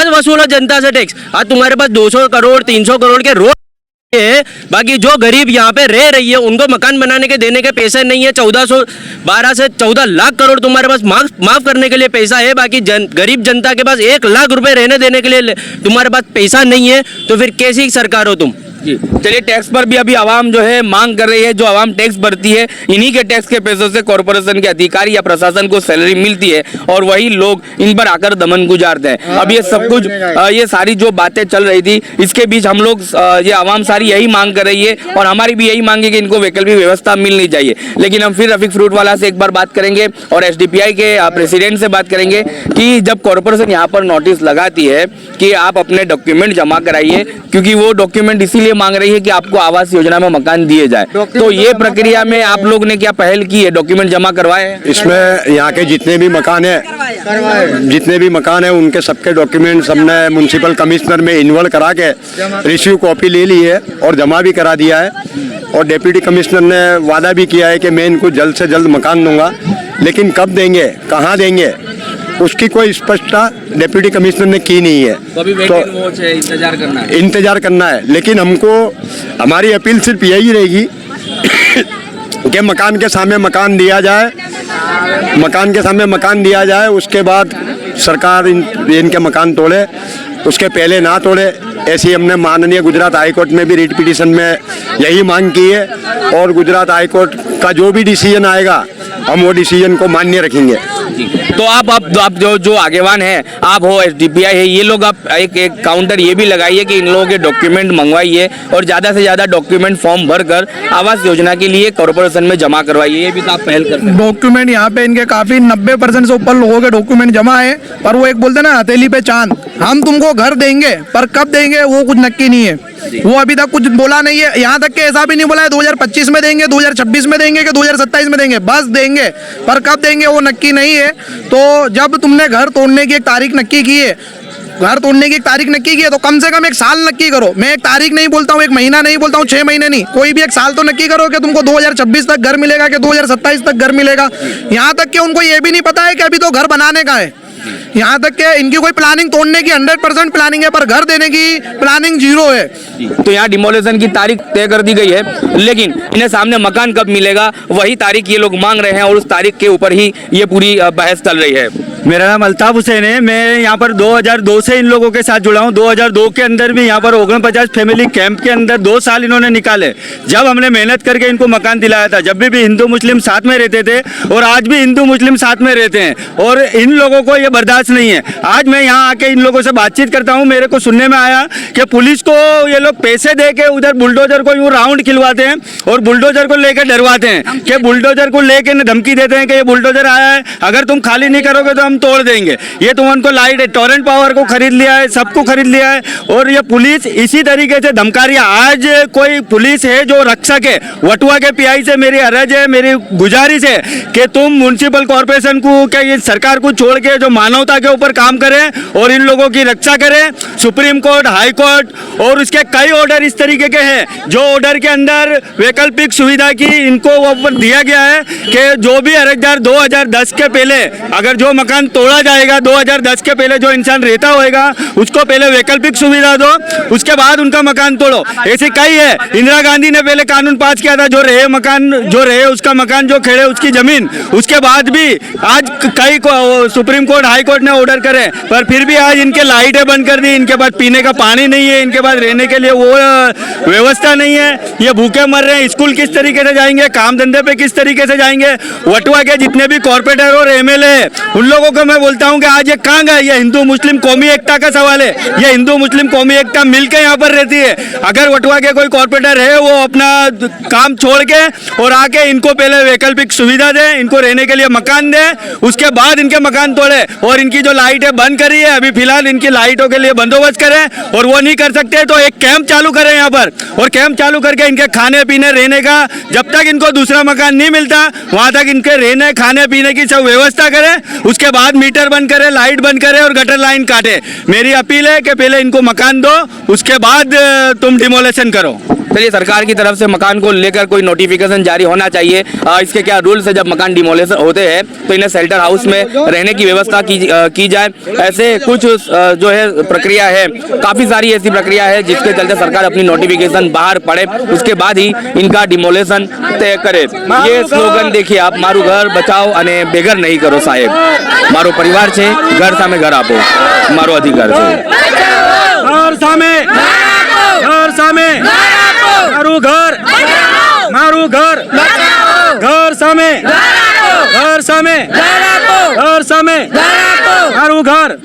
वसूलो जनता से टैक्स। आज तुम्हारे पास 200 करोड़ 300 करोड़ के रोड है, बाकी जो गरीब यहाँ पे रह रही है उनको मकान बनाने के देने के पैसे नहीं है। 12 से 14 लाख करोड़ तुम्हारे पास माफ करने के लिए पैसा है, बाकी गरीब जनता के पास 1 लाख रुपए रहने देने के लिए तुम्हारे पास पैसा नहीं है, तो फिर कैसी सरकार हो तुम? जी चलिए, टैक्स पर भी अभी आवाम जो है मांग कर रही है। जो आवाम टैक्स भरती है इन्हीं के टैक्स के पैसों से कॉर्पोरेशन के अधिकारी या प्रशासन को सैलरी मिलती है और वही लोग इन पर आकर दमन गुजारते हैं। अब ये सब कुछ ये सारी जो बातें चल रही थी इसके बीच हम लोग ये आवाम सारी यही मांग कर रही है और हमारी भी यही मांग है कि इनको वैकल्पिक व्यवस्था मिलनी चाहिए। लेकिन हम फिर रफीक फ्रूट वाला से एक बार बात करेंगे और SDPI के प्रेसिडेंट से बात करेंगे कि जब कॉर्पोरेशन यहाँ पर नोटिस लगाती है कि आप अपने डॉक्यूमेंट जमा कराइए, क्योंकि वो डॉक्यूमेंट इसीलिए मांग रही है कि आपको आवास योजना में मकान दिए जाए, तो ये प्रक्रिया में आप लोग ने क्या पहल की है? डॉक्यूमेंट जमा करवाए? इसमें यहाँ के जितने भी मकान है उनके सबके डॉक्यूमेंट हमने म्युनिसिपल कमिश्नर में इन्वॉल्व करा के रिसीव कॉपी ले ली है और जमा भी करा दिया है। और डिप्टी कमिश्नर ने वादा भी किया है कि मैं इनको जल्द से जल्द मकान दूंगा, लेकिन कब देंगे, कहाँ देंगे, उसकी कोई स्पष्टता डिप्टी कमिश्नर ने की नहीं है। तो इंतजार करना है। लेकिन हमको हमारी अपील सिर्फ यही रहेगी कि मकान के सामने मकान दिया जाए, उसके बाद सरकार इनके मकान तोड़े, उसके पहले ना तोड़े। ऐसी हमने माननीय गुजरात हाईकोर्ट में भी रिट पिटीशन में यही मांग की है और गुजरात हाईकोर्ट का जो भी डिसीजन आएगा हम वो डिसीजन को मान्य रखेंगे। तो आप जो आगेवान है, आप हो, SDPI है, ये लोग आप एक काउंटर ये भी लगाइए कि इन लोगों के डॉक्यूमेंट मंगवाइए और ज़्यादा से ज़्यादा डॉक्यूमेंट फॉर्म भरकर आवास योजना के लिए कॉर्पोरेशन में जमा करवाइए। ये भी तो आप पहल करते हैं। डॉक्यूमेंट यहाँ पे इनके काफी 90% से ऊपर लोगों के डॉक्यूमेंट जमा है, पर वो एक बोलते हैं ना हथेली पे चांद, हम तुमको घर देंगे पर कब देंगे वो कुछ नक्की नहीं है। वो अभी तक कुछ बोला नहीं है, यहाँ तक के ऐसा भी नहीं बोला है 2025 में देंगे, 2026 में देंगे कि 2027 में देंगे, बस देंगे, पर कब देंगे वो नक्की नहीं है। तो जब तुमने घर तोड़ने की एक तारीख नक्की की है, तो कम से कम 1 साल नक्की करो। मैं एक तारीख नहीं बोलता हूँ, 1 महीना नहीं बोलता हूँ, 6 महीने नहीं, कोई भी 1 साल तो नक्की करो कि तुमको 2026 तक घर मिलेगा कि 2027 तक घर मिलेगा। यहाँ तक कि उनको ये भी नहीं पता है कि अभी तो घर बनाने का है, यहाँ तक कि इनकी कोई प्लानिंग तोड़ने की 100% प्लानिंग है, पर घर देने की प्लानिंग 0 है। तो यहाँ डिमोलेशन की तारीख तय कर दी गई है, लेकिन इन्हें सामने मकान कब मिलेगा वही तारीख ये लोग मांग रहे हैं और उस तारीख के ऊपर ही ये पूरी बहस चल रही है। मेरा नाम अल्ताफ हुसैन है। मैं यहाँ पर 2002 से इन लोगों के साथ जुड़ा हूँ। 2002 के अंदर भी यहाँ पर 49 फैमिली कैंप के अंदर 2 साल इन्होंने निकाले, जब हमने मेहनत करके इनको मकान दिलाया था। जब भी हिंदू मुस्लिम साथ में रहते थे और आज भी हिंदू मुस्लिम साथ में रहते हैं और इन लोगों को ये बर्दाश्त नहीं है। आज मैं यहाँ आके इन लोगों से बातचीत करता हूँ, मेरे को सुनने में आया कि पुलिस को ये लोग पैसे दे के उधर बुलडोजर को यूँ राउंड खिलवाते हैं और बुलडोजर को लेकर डरवाते हैं कि बुलडोजर को लेकर धमकी देते हैं कि ये बुलडोजर आया है, अगर तुम खाली नहीं करोगे तो हम तोड़ देंगे। ये तुम उनको लाइट टोरेंट पावर को खरीद लिया है, सबको खरीद लिया है और ये पुलिस इसी तरीके से धमका रही है। आज कोई पुलिस है जो रक्षक है, वटुआ के PI से मेरी अर्ज है, मेरी गुजारिश है कि तुम म्युनिसिपल कॉर्पोरेशन को, क्या ये सरकार को छोड़ के जो मानवता के ऊपर काम करें और इन लोगों की रक्षा करें। सुप्रीम कोर्ट, हाई कोर्ट और उसके कई ऑर्डर इस तरीके के हैं जो ऑर्डर के अंदर वैकल्पिक सुविधा की इनको वो पर दिया गया है कि जो भी अर्जदार 2010 के पहले अगर जो मकान तोड़ा जाएगा 2010 के पहले जो इंसान रहता होगा उसको पहले वैकल्पिक सुविधा दो, उसके बाद उनका मकान तोड़ो। ऐसे कई है। इंदिरा गांधी ने पहले कानून पास किया था जो रहे मकान जो रहे उसका मकान जो खेड़े उसकी जमीन, उसके बाद भी आज कई सुप्रीम कोर्ट, हाई कोर्ट ने ऑर्डर करे पर फिर भी आज इनके लाइटें बंद कर दी, इनके पास पीने का पानी नहीं है, इनके पास रहने के लिए वो व्यवस्था नहीं है, ये भूखे मर रहे हैं। स्कूल किस तरीके से जाएंगे, काम धंधे पे किस तरीके से जाएंगे। वटवा के जितने भी कॉर्पोरेटर और एमएलए उन लोगों को मैं बोलता हूँ कि आज ये कहाँ गए। ये हिंदू मुस्लिम कौमी एकता का सवाल है, ये हिंदू मुस्लिम कौमी एकता मिलकर यहाँ पर रहती है। अगर वटवा के कोई कॉर्पोरेटर है वो अपना काम छोड़ के और आके इनको पहले वैकल्पिक सुविधा दे, इनको रहने के लिए मकान दे, उसके बाद इनके मकान तोड़े। और इनकी जो लाइटें बंद करी है अभी फिलहाल इनकी लाइटों के लिए बंदोबस्त करें और वो नहीं कर सकते तो एक कैंप चालू करें यहाँ पर और कैंप चालू करके इनके खाने पीने रहने का जब तक इनको दूसरा मकान नहीं मिलता वहां तक इनके रहने खाने पीने की सब व्यवस्था करें। उसके बाद मीटर बंद करें, लाइट बंद करें और गटर लाइन काटे। मेरी अपील है कि पहले इनको मकान दो उसके बाद तुम डिमोलेशन करो। चलिए, सरकार की तरफ से मकान को लेकर कोई नोटिफिकेशन जारी होना चाहिए। इसके क्या रूल्स है, जब मकान डिमोलेशन होते हैं तो इन्हें शेल्टर हाउस में रहने की व्यवस्था की जाए। ऐसे कुछ जो है प्रक्रिया है, काफ़ी सारी ऐसी प्रक्रिया है जिसके चलते सरकार अपनी नोटिफिकेशन बाहर पड़े उसके बाद ही इनका डिमोलेशन तय करे। ये स्लोगन देखिए आप, मारू घर बचाओ अने बेघर नहीं करो साहेब, मारो परिवार છે घर सामे घर आपो, मारो अधिकार છે। घर सामे घर सामे मारू घर मारू घर घर सामे घर सामे घर सामे मारू घर।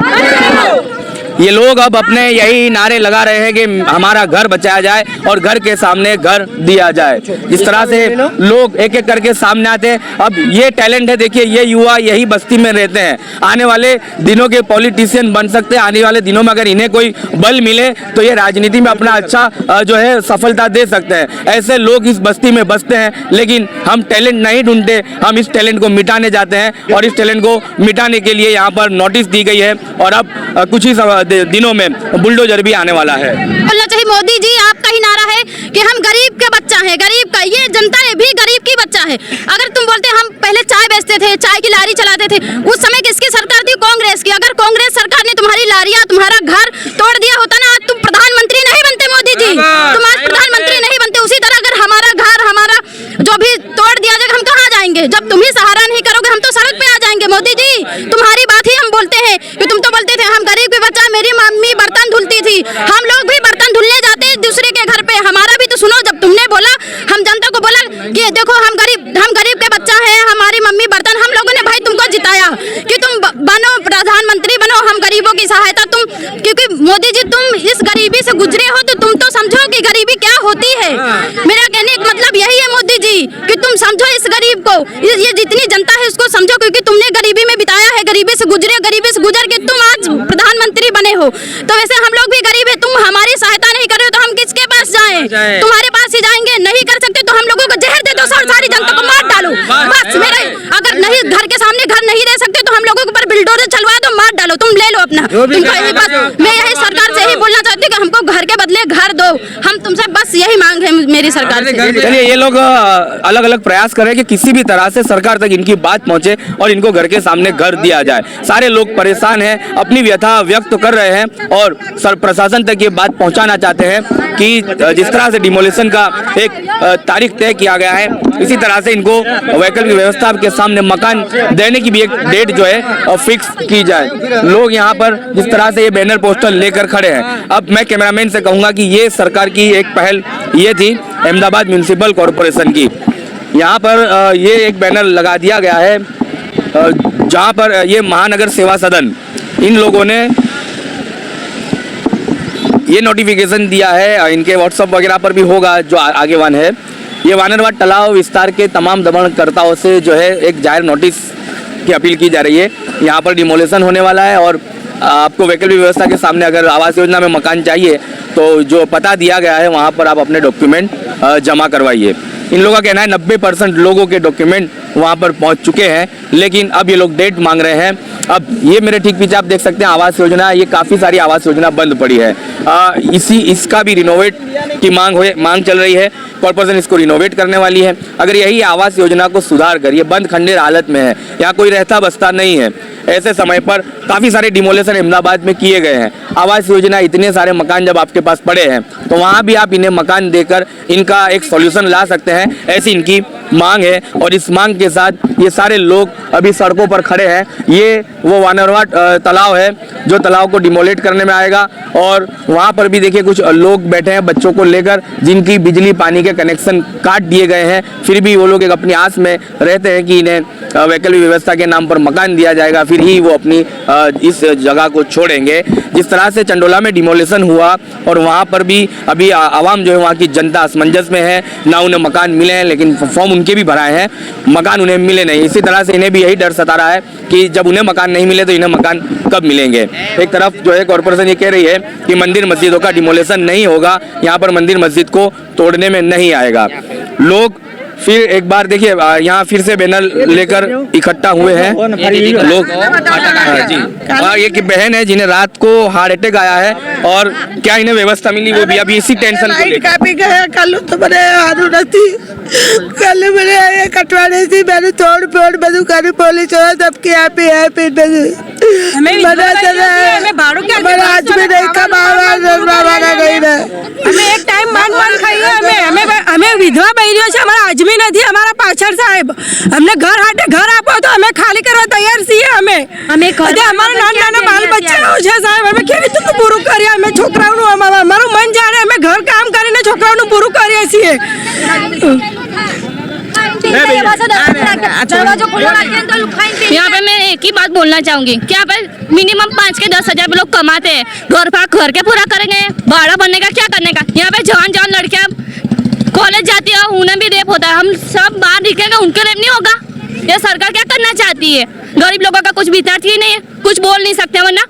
ये लोग अब अपने यही नारे लगा रहे हैं कि हमारा घर बचाया जाए और घर के सामने घर दिया जाए। जिस तरह से लोग एक एक करके सामने आते हैं, अब ये टैलेंट है। देखिए, ये युवा यही बस्ती में रहते हैं, आने वाले दिनों के पॉलिटिशियन बन सकते हैं। आने वाले दिनों में अगर इन्हें कोई बल मिले तो ये राजनीति में अपना अच्छा जो है सफलता दे सकते हैं। ऐसे लोग इस बस्ती में बसते हैं, लेकिन हम टैलेंट नहीं ढूंढते, हम इस टैलेंट को मिटाने जाते हैं और इस टैलेंट को मिटाने के लिए यहाँ पर नोटिस दी गई है और अब कुछ ही दिनों में बुलडोजर भी आने वाला है। बोलना चाहिए मोदी जी, आपका ही नारा है कि हम गरीब के बच्चा है, गरीब का, ये जनता भी गरीब की बच्चा है। अगर तुम बोलते हम पहले चाय बेचते थे, चाय की लारी चलाते थे, उस समय किसकी सरकार थी? कांग्रेस की। अगर कांग्रेस सरकार ने तुम्हारी लारियां, तुम्हारा घर तोड़ दिया होता ना, आज तुम प्रधानमंत्री नहीं बनते मोदी जी, तुम आज प्रधानमंत्री नहीं बनते। उसी तरह अगर हमारा घर, हमारा जो भी तोड़ दिया जाएगा, हम कहाँ जाएंगे? जब तुम ही सहारा नहीं करोगे हम तो सड़क पे आ जाएंगे। मोदी जी, तुम्हारी बात ही हम बोलते हैं कि तुम तो बोलते थे हम गरीब के बच्चा। मेरी मम्मी बर्तन धुलती थी, हम लोग भी बर्तन धुलने जाते हैं दूसरे के घर पे। हमारा भी तो सुनो, जब तुमने बोला, हम जनता को बोला कि देखो हम गरीब के बच्चा है, हमारी मम्मी बर्तन, हम लोगों ने भाई तुमको जिताया कि तुम बनो प्रधानमंत्री बनो, हम गरीबों की सहायता क्योंकि मोदी जी तुम इस गरीबी से गुजरे हो तो तुम तो समझो कि गरीबी क्या होती है। मेरा कहने का मतलब यही है मोदी जी कि तुम समझो इस गरीब को, ये जितनी जनता है उसको समझो, क्योंकि तुमने गरीबी में बिताया है, गरीबी से गुजरे, गरीबी से गुजर के तुम आज प्रधानमंत्री बने हो। तो वैसे हम लोग भी गरीब है, तुम हमारी सहायता नहीं कर रहे हो तो हम किसके पास जाएं? तुम्हारे पास ही जाएंगे। नहीं कर सकते तो हम लोगों को जहर दे दो, सारी जनता को मार डालो बस। मेरे अगर नहीं घर के सामने घर नहीं रह सकते तो हम लोगों के ऊपर बिल्डोजर चलवा दो, मार डालो, तुम ले लो अपना। तुमको यही बस मैं यही सरकार से यही बोलना चाहती हूँ कि हमको घर के बदले घर दो। हम तुमसे बस यही मांग है मेरी सरकार से। चलिए, ये लोग अलग अलग प्रयास करें कि किसी भी तरह से सरकार तक इनकी बात पहुंचे और इनको घर के सामने घर दिया जाए। सारे लोग परेशान हैं, अपनी व्यथा व्यक्त कर रहे हैं और प्रशासन तक ये बात पहुंचाना चाहते हैं कि जिस तरह से डिमोलिशन का एक तारीख तय किया गया है, इसी तरह से इनको वैकल्पिक व्यवस्था के सामने मकान देने की भी एक डेट जो है फिक्स की जाए। लोग यहाँ पर जिस तरह से ये बैनर पोस्टर लेकर खड़े हैं, अब मैं कैमरामैन से कहूँगा कि ये सरकार की एक पहल ये थी अहमदाबाद म्यूनिसिपल कॉरपोरेशन की। यहाँ पर ये एक बैनर लगा दिया गया है जहाँ पर ये महानगर सेवा सदन, इन लोगों ने ये नोटिफिकेशन दिया है, इनके व्हाट्सएप वगैरह पर भी होगा जो आगे वन है। ये वानरवाट तालाब विस्तार के तमाम दमनकर्ताओं से जो है एक जाहिर नोटिस की अपील की जा रही है। यहाँ पर डिमोलेशन होने वाला है और आपको वैकल्पिक व्यवस्था के सामने अगर आवास योजना में मकान चाहिए तो जो पता दिया गया है वहाँ पर आप अपने डॉक्यूमेंट जमा करवाइए। इन लोगों का कहना है 90% लोगों के डॉक्यूमेंट वहाँ पर पहुँच चुके हैं, लेकिन अब ये लोग डेट मांग रहे हैं। अब ये मेरे ठीक पीछे आप देख सकते हैं आवास योजना, ये काफ़ी सारी आवास योजना बंद पड़ी है। इसका भी रिनोवेट की मांग चल रही है। कॉर्पोरेशन इसको रिनोवेट करने वाली है। अगर यही आवास योजना को सुधार कर, ये बंद खंडेर हालत में है, यहाँ कोई रहता बसता नहीं है, ऐसे समय पर काफ़ी सारे डिमोलेशन अहमदाबाद में किए गए हैं। आवास योजना, इतने सारे मकान जब आपके पास पड़े हैं तो वहाँ भी आप इन्हें मकान देकर इनका एक सॉल्यूशन ला सकते हैं, ऐसी इनकी मांग है। और इस मांग के साथ ये सारे लोग अभी सड़कों पर खड़े हैं। ये वो वानरवाट तालाब है जो तालाब को डिमोलेट करने में आएगा, और वहाँ पर भी देखिए कुछ लोग बैठे हैं बच्चों को लेकर, जिनकी बिजली पानी के कनेक्शन काट दिए गए हैं, फिर भी वो लोग एक अपनी आस में रहते हैं कि इन्हें वैकल्पिक व्यवस्था के नाम पर मकान दिया जाएगा, फिर ही वो अपनी इस जगह को छोड़ेंगे। जिस तरह से चंडोला में डिमोलेशन हुआ और वहाँ पर भी अभी आवाम जो है, वहाँ की जनता असमंजस में है, ना उन्हें मकान मिले हैं, लेकिन फॉर्म उनके भी भराए हैं, मकान उन्हें मिले नहीं। इसी तरह से इन्हें भी यही डर सता रहा है कि जब उन्हें मकान नहीं मिले तो इन्हें मकान कब मिलेंगे। एक तरफ जो है कॉर्पोरेशन ये कह रही है कि मंदिर मस्जिदों का डिमोलेशन नहीं होगा, यहाँ पर मंदिर मस्जिद को तोड़ने में नहीं आएगा। लोग फिर एक बार देखिए यहाँ फिर से बैनर लेकर इकट्ठा हुए हैं लोग। जी, ये की बहन है जिन्हें रात को हार्ट अटैक आया है, और क्या इन्हें व्यवस्था मिली वो भी अभी इसी टेंशन को लेकर। कल तो मैंने हाथ थी, कल मैंने कटवाने थी, मैंने तोड़ फोड़ बदू कर पुलिस सबके यहाँ पे है, फिर आज भी नहीं कमावा नहीं है। हमें एक टाइम मान खाइए, हमें विधवा बहनियों से हमारा आजमी नहीं, हमारा पाछड़ साहब हमने घर हाटे घर आपो तो हमें खाली करवा तैयार सी है। हमें हमारा नाना बाल बच्चा हो साहब, हमें केवी तुम पूરું કર્યા, हमें છોકરાઓનું અમારું મન જાણે અમે ઘર કામ કરીને છોકરાઓનું પૂરું કરીએ છીએ। यहाँ पे मैं एक ही बात बोलना चाहूंगी कि यहाँ पे मिनिमम 5 के 10 हजार लोग कमाते हैं, घर के पूरा करेंगे, भाड़ा बनने का क्या करने का। यहाँ पे जवान लड़कियां कॉलेज जाती है, उन्हें भी रेप होता है, हम सब बाहर निकलेंगे उनके रेप नहीं होगा। ये सरकार क्या करना चाहती है? गरीब लोगों का कुछ भीतर ही नहीं है, कुछ बोल नहीं सकते, वरना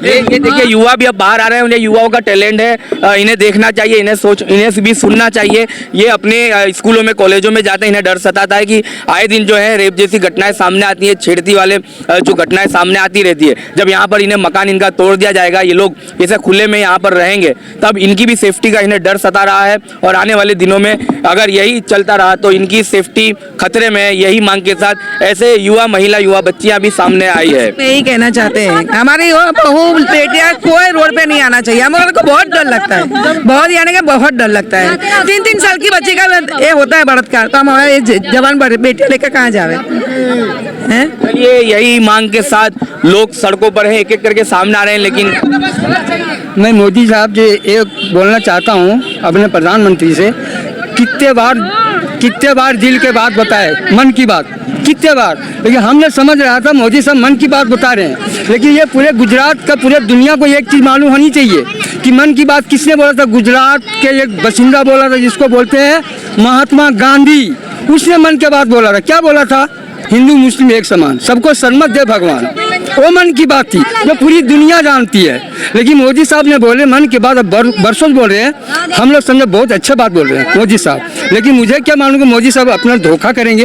ये देखिए युवा भी अब बाहर आ रहे हैं, उन्हें युवाओं का टैलेंट है, इन्हें देखना चाहिए, इन्हें भी सुनना चाहिए। ये अपने स्कूलों में कॉलेजों में जाते हैं, इन्हें डर सताता है कि आए दिन जो है रेप जैसी घटनाएं सामने आती हैं, छेड़ती वाले जो घटनाएं सामने आती रहती है। जब यहाँ पर इन्हें मकान इनका तोड़ दिया जाएगा, ये लोग इसे खुले में यहाँ पर रहेंगे, तब इनकी भी सेफ्टी का इन्हें डर सता रहा है। और आने वाले दिनों में अगर यही चलता रहा तो इनकी सेफ्टी खतरे में है। यही मांग के साथ ऐसे युवा बच्चियाँ भी सामने आई है। यही कहना चाहते हैं, हमारी बहू बेटियां कोई रोड पे नहीं आना चाहिए। हम लोगों को बहुत डर लगता है, बहुत यानी कि बहुत डर लगता है। 3-3 साल की बच्ची का ये होता है बलात्कार, तो हमारा ये जवान बेटियां लेकर कहाँ जावे हैं? चलिए यही मांग के साथ लोग सड़कों पर हैं, एक एक करके सामने आ रहे हैं। लेकिन मैं मोदी साहब जी एक बोलना चाहता हूँ अपने प्रधानमंत्री से, कितने बार दिल के बात बताए, मन की बात कितने बार, लेकिन हमने समझ रहा था मोदी साहब मन की बात बता रहे हैं, लेकिन ये पूरे गुजरात का पूरे दुनिया को एक चीज़ मालूम होनी चाहिए कि मन की बात किसने बोला था। गुजरात के एक बसिंदा बोला था जिसको बोलते हैं महात्मा गांधी, उसने मन की बात बोला था। क्या बोला था? हिंदू मुस्लिम एक समान, सबको सरमत दे भगवान, वो मन की बात थी जो पूरी दुनिया जानती है। लेकिन मोदी साहब ने बोले मन की बात, अब बरसों बोल रहे हैं, हम लोग समझे बहुत अच्छा बात बोल रहे हैं मोदी साहब, लेकिन मुझे क्या मालूम कि मोदी साहब अपना धोखा करेंगे,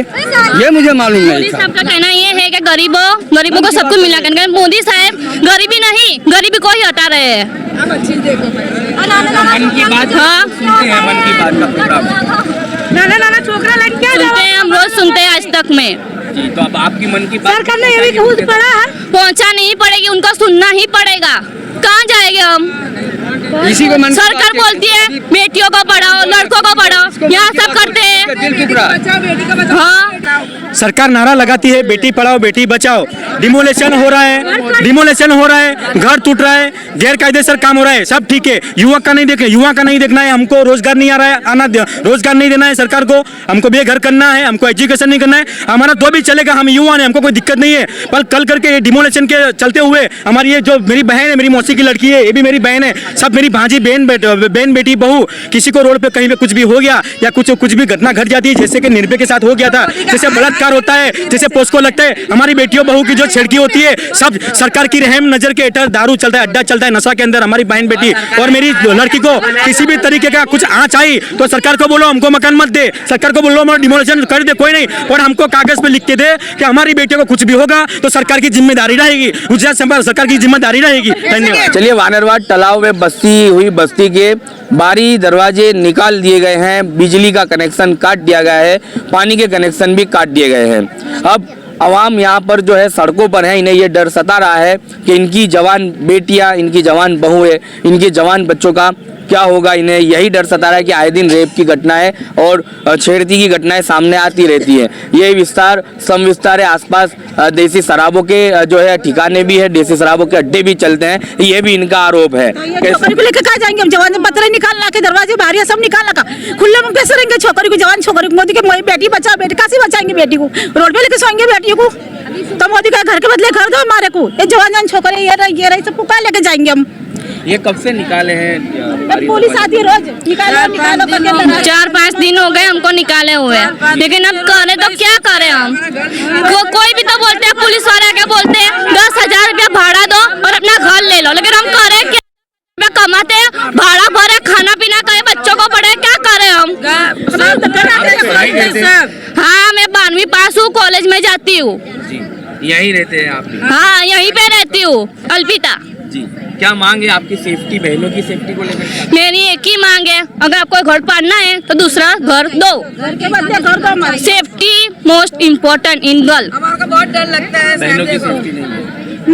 ये मुझे मालूम नहीं था। साहब का कहना ये है कि गरीबों को सबको मिला करके, मोदी साहब गरीबी नहीं, गरीबी को ही हटा रहे हैं। मन की बात, हाँ मन की बात का प्रोग्राम नाना छोकरा लड़कियां सुनते हैं, हम रोज सुनते हैं आज तक में। जी, तो अब आपकी मन की बात सरकार ने ये भी खुद पड़ा है, पहुंचा नहीं पड़ेगी, उनको सुनना ही पड़ेगा। कहाँ जाएंगे हम? इसी को मन सरकार बोलती है बेटियों को पढ़ाओ, लड़कों को पढ़ाओ, यहाँ सब करते हैं। हाँ, सरकार नारा लगाती है बेटी पढ़ाओ बेटी बचाओ, डिमोलेशन हो रहा है, घर टूट रहा है, गैर कायदेसर काम हो रहा है, सब ठीक है। युवा का नहीं देखना है, हमको रोजगार नहीं आ रहा है, रोजगार नहीं देना है सरकार को, हमको बेघर करना है, हमको एजुकेशन नहीं करना है, हमारा तो भी चलेगा, हम युवा हैं, हमको कोई दिक्कत नहीं है। पर कल करके डिमोलेशन के चलते हुए हमारी ये जो मेरी बहन है, मेरी मौसी की लड़की है, ये भी मेरी बहन है, सब मेरी भांजी बहन बेटी बहू, किसी को रोड पे कहीं पे कुछ भी हो गया या कुछ भी घटना घट जाती है, जैसे कि निर्भया के साथ हो गया था, जैसे बलात्कार होता है, जैसे पोस्को लगता है, हमारी बेटियों बहू की जो छेड़की होती है, सब सरकार की रहम नजर के हेठल दारू चलता है, अड्डा चलता है नशा के अंदर। हमारी बहन बेटी और मेरी लड़की को किसी भी तरीके का कुछ आँच आई तो सरकार को बोलो हमको मकान मत दे, सरकार को बोलो डिमोलिशन कर दे, कोई नहीं, और हमको कागज पे लिख के दे कि हमारी बेटियों को कुछ भी होगा तो सरकार की जिम्मेदारी रहेगी, गुजरात सरकार की जिम्मेदारी रहेगी। धन्यवाद। चलिए, वानरवाड तालाब में बसी हुई बस्ती के बारी दरवाजे निकाल दिए गए हैं, बिजली का कनेक्शन काट दिया गया है, पानी के कनेक्शन भी काट दिए गए हैं। अब आवाम यहाँ पर जो है सड़कों पर है, इन्हें ये डर सता रहा है कि इनकी जवान बेटियाँ, इनकी जवान बहुएं, इनके जवान बच्चों का क्या होगा। इन्हें यही डर सता रहा है कि आए दिन रेप की घटनाएं और छेड़ती की घटनाएं सामने आती रहती हैं। ये विस्तार समविस्तार है, आसपास देसी शराबों के जो है ठिकाने भी है, देसी शराबों के अड्डे भी चलते हैं, ये भी इनका आरोप है। छोकरी को लेकर कहाँ जाएंगे हम? जवान पत्र निकालना के दरवाजे बाहर सब निकालना का खुले में कैसे रहेंगे? छोकरी को, जवान छोकरी को मोदी के बेटी बचाओ, बेटी कैसे बचाएंगे? बेटी को रोड पे लेके सोएंगे बेटी को? तो मोदी का घर के बदले घर दो हमारे को। ये जवान छोकरे ये रही सबको कहाँ लेके जाएंगे हम? ये कब से निकाले हैं? पुलिस आती है रोज, निकालो 4-5 दिन हो गए हमको निकाले हुए, लेकिन अब करें तो क्या करें हम? कोई भी तो बोलते हैं, पुलिस वाले क्या बोलते हैं 10,000 रुपया भाड़ा दो और अपना घर ले लो, लेकिन हम करें क्या? कमाते हैं, भाड़ा भरे, खाना पीना करें, बच्चों को पढ़े, क्या करें हम? हाँ, मैं 12वीं पास हूँ, कॉलेज में जाती हूँ। यहीं रहते हैं आप? हाँ, यहीं पे रहती हूँ, अल्पिता जी। क्या मांग है आपकी? सेफ्टी, बहनों की सेफ्टी को लेकर मेरी एक ही मांग है, अगर आपको घर पालना है तो दूसरा घर दो। घर के बदले घर दो। Safety most important in girl. हमारा बहुत डर लगता है। बहनों की सेफ्टी नहीं है।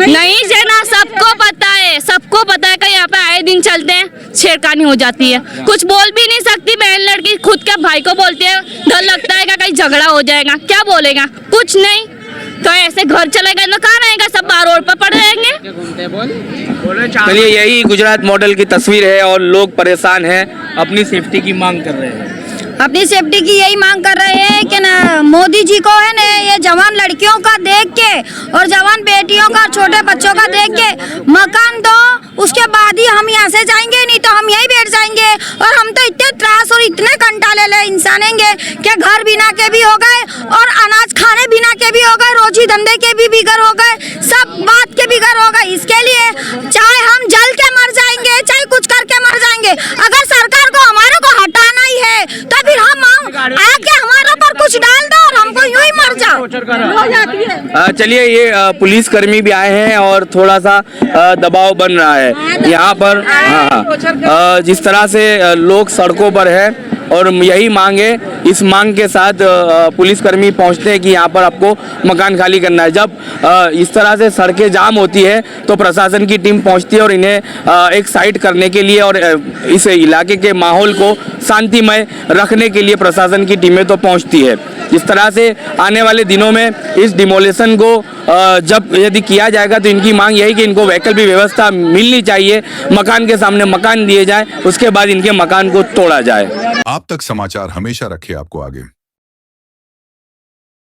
नहीं जना, सबको पता है, सबको पता है कि यहाँ पे आए दिन चलते हैं, छेड़खानी हो जाती है, कुछ बोल भी नहीं सकती बहन लड़की, खुद के भाई को बोलती है, डर लगता है कि कहीं झगड़ा हो जाएगा, क्या बोलेगा? कुछ नहीं, तो ऐसे घर चलेगा तो कहाँ रहेगा? सब बाहर रोड पर पड़े रहेंगे। चलिए, यही गुजरात मॉडल की तस्वीर है और लोग परेशान हैं, अपनी सेफ्टी की मांग कर रहे हैं। अपनी सेफ्टी की यही मांग कर रहे हैं कि ना मोदी जी को है ना, ये जवान लड़कियों का देख के और जवान बेटियों का, छोटे बच्चों का देख के मकान दो, उसके बाद ही हम यहाँ से जाएंगे, नहीं तो हम यहीं बैठ जाएंगे। और हम तो इतने त्रास और इतने कंटाले ले इंसान हैं कि घर बिना के भी हो गए और अनाज खाने बिना के भी हो गए, रोजी धंधे के भी बिगड़ हो गए, सब बात के बिगड़ हो गए। इसके लिए चाहे हम जल के मर जाएंगे, चाहे कुछ करके मर जाएंगे, अगर सरकार को हमारे को हटाना ही है तो फिर हम आके हमारे पर कुछ डाल दो और हमको यूं ही मर जाओ। चलिए, ये पुलिस कर्मी भी आए हैं और थोड़ा सा दबाव बन रहा है यहाँ पर। हाँ, जिस तरह से लोग सड़कों पर है और यही मांग है, इस मांग के साथ पुलिसकर्मी पहुंचते हैं कि यहाँ पर आपको मकान खाली करना है। जब इस तरह से सड़कें जाम होती है तो प्रशासन की टीम पहुंचती है और इन्हें एक साइड करने के लिए और इस इलाके के माहौल को शांतिमय रखने के लिए प्रशासन की टीमें तो पहुंचती है। इस तरह से आने वाले दिनों में इस डिमोलिशन को जब यदि किया जाएगा तो इनकी मांग यही कि इनको वैकल्पिक व्यवस्था मिलनी चाहिए, मकान के सामने मकान दिए जाए, उसके बाद इनके मकान को तोड़ा जाए। आप तक समाचार हमेशा रखे आपको आगे।